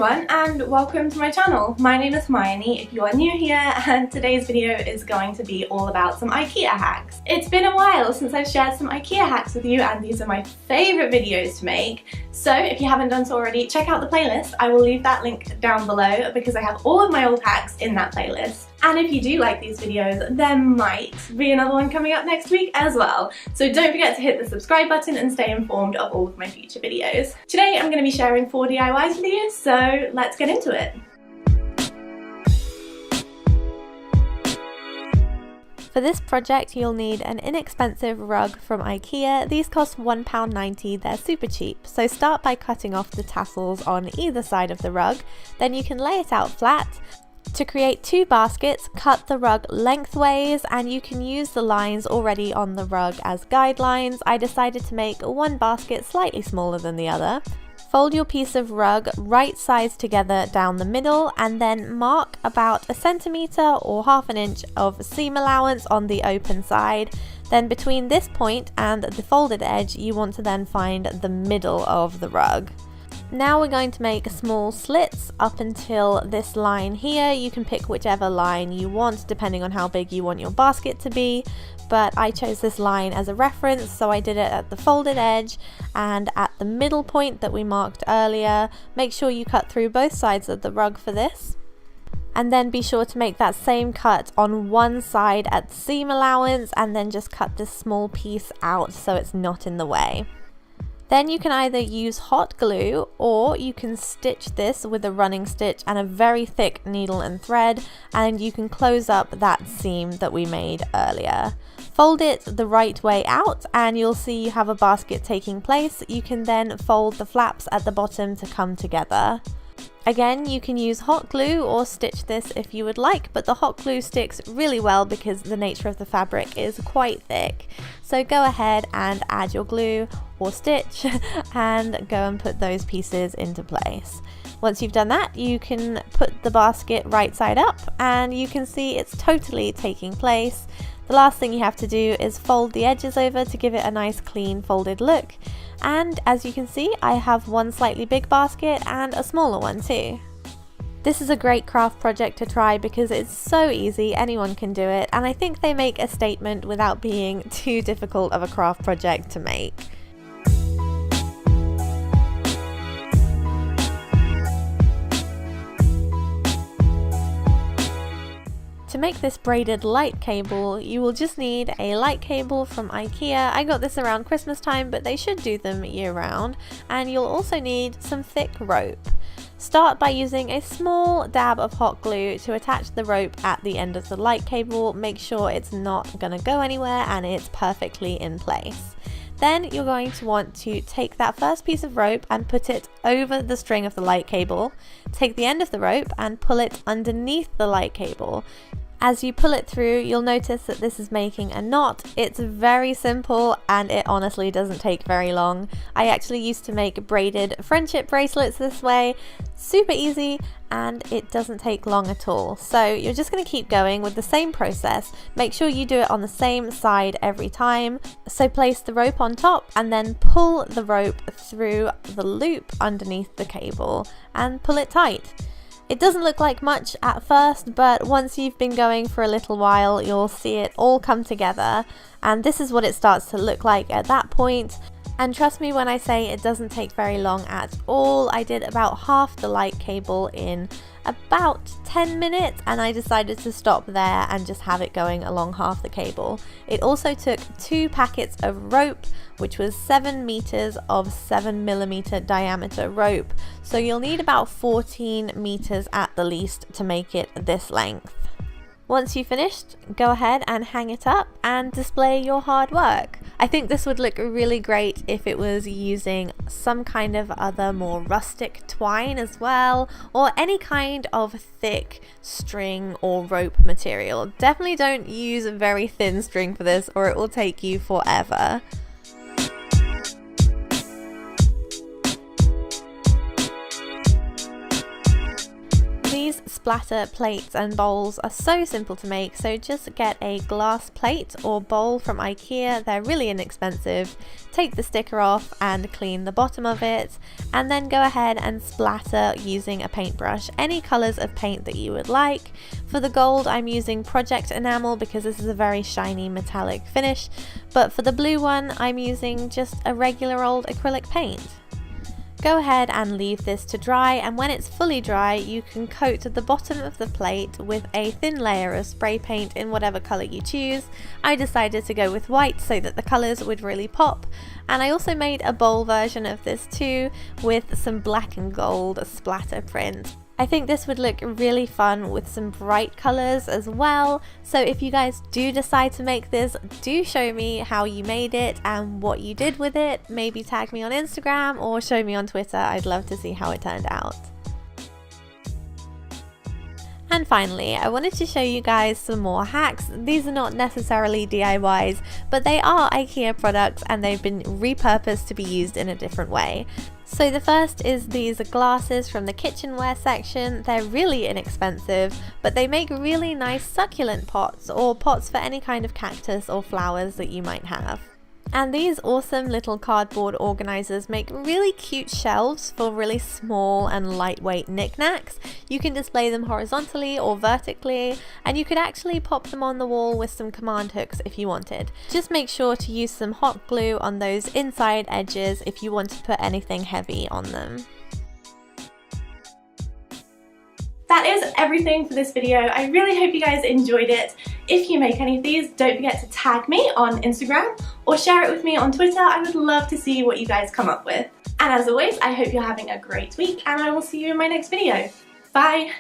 everyone and welcome to my channel. My name is Hermione if you are new here, and today's video is going to be all about some Ikea hacks. It's been a while since I've shared some Ikea hacks with you, and these are my favourite videos to make. So if you haven't done so already, check out the playlist. I will leave that link down below because I have all of my old hacks in that playlist. And if you do like these videos, there might be another one coming up next week as well. So don't forget to hit the subscribe button and stay informed of all of my future videos. Today I'm going to be sharing 4 DIYs with you, so let's get into it. For this project you'll need an inexpensive rug from Ikea. These cost £1.90, they're super cheap. So start by cutting off the tassels on either side of the rug, then you can lay it out flat. To create 2 baskets, cut the rug lengthways and you can use the lines already on the rug as guidelines. I decided to make one basket slightly smaller than the other. Fold your piece of rug right sides together down the middle and then mark about 1 centimetre or ½ an inch of seam allowance on the open side. Then between this point and the folded edge you want to then find the middle of the rug. Now we're going to make small slits up until this line here. You can pick whichever line you want depending on how big you want your basket to be, but I chose this line as a reference, so I did it at the folded edge and at the middle point that we marked earlier. Make sure you cut through both sides of the rug for this. And then be sure to make that same cut on one side at the seam allowance and then just cut this small piece out so it's not in the way. Then you can either use hot glue or you can stitch this with a running stitch and a very thick needle and thread, and you can close up that seam that we made earlier. Fold it the right way out and you'll see you have a basket taking place. You can then fold the flaps at the bottom to come together. Again, you can use hot glue or stitch this if you would like, but the hot glue sticks really well because the nature of the fabric is quite thick. So go ahead and add your glue or stitch and go and put those pieces into place. Once you've done that, you can put the basket right side up and you can see it's totally taking place. The last thing you have to do is fold the edges over to give it a nice clean folded look. And as you can see, I have one slightly big basket and a smaller one too. This is a great craft project to try because it's so easy, anyone can do it, and I think they make a statement without being too difficult of a craft project to make. To make this braided light cable, you will just need a light cable from Ikea. I got this around Christmas time, but they should do them year round. And you'll also need some thick rope. Start by using a small dab of hot glue to attach the rope at the end of the light cable. Make sure it's not going to go anywhere and it's perfectly in place. Then you're going to want to take that first piece of rope and put it over the string of the light cable. Take the end of the rope and pull it underneath the light cable. As you pull it through, you'll notice that this is making a knot. It's very simple and it honestly doesn't take very long. I actually used to make braided friendship bracelets this way. Super easy and it doesn't take long at all. So you're just going to keep going with the same process. Make sure you do it on the same side every time. So place the rope on top and then pull the rope through the loop underneath the cable and pull it tight. It doesn't look like much at first, but once you've been going for a little while, you'll see it all come together. And this is what it starts to look like at that point. And trust me when I say it doesn't take very long at all. I did about half the light cable in about 10 minutes and I decided to stop there and just have it going along half the cable. It also took 2 packets of rope, which was 7 meters of 7mm diameter rope. So you'll need about 14 meters at the least to make it this length. Once you've finished, go ahead and hang it up and display your hard work. I think this would look really great if it was using some kind of other more rustic twine as well, or any kind of thick string or rope material. Definitely don't use a very thin string for this or it will take you forever. These splatter plates and bowls are so simple to make, so just get a glass plate or bowl from Ikea, they're really inexpensive. Take the sticker off and clean the bottom of it, and then go ahead and splatter using a paintbrush any colours of paint that you would like. For the gold I'm using Project Enamel because this is a very shiny metallic finish, but for the blue one I'm using just a regular old acrylic paint. Go ahead and leave this to dry, and when it's fully dry you can coat the bottom of the plate with a thin layer of spray paint in whatever colour you choose. I decided to go with white so that the colours would really pop, and I also made a bowl version of this too with some black and gold splatter print. I think this would look really fun with some bright colours as well, so if you guys do decide to make this, do show me how you made it and what you did with it. Maybe tag me on Instagram or show me on Twitter, I'd love to see how it turned out. And finally, I wanted to show you guys some more hacks. These are not necessarily DIYs, but they are IKEA products and they've been repurposed to be used in a different way. So the first is these glasses from the kitchenware section. They're really inexpensive, but they make really nice succulent pots or pots for any kind of cactus or flowers that you might have. And these awesome little cardboard organizers make really cute shelves for really small and lightweight knickknacks. You can display them horizontally or vertically, and you could actually pop them on the wall with some command hooks if you wanted. Just make sure to use some hot glue on those inside edges if you want to put anything heavy on them. That is everything for this video. I really hope you guys enjoyed it. If you make any of these, don't forget to tag me on Instagram or share it with me on Twitter. I would love to see what you guys come up with. And as always, I hope you're having a great week, and I will see you in my next video. Bye!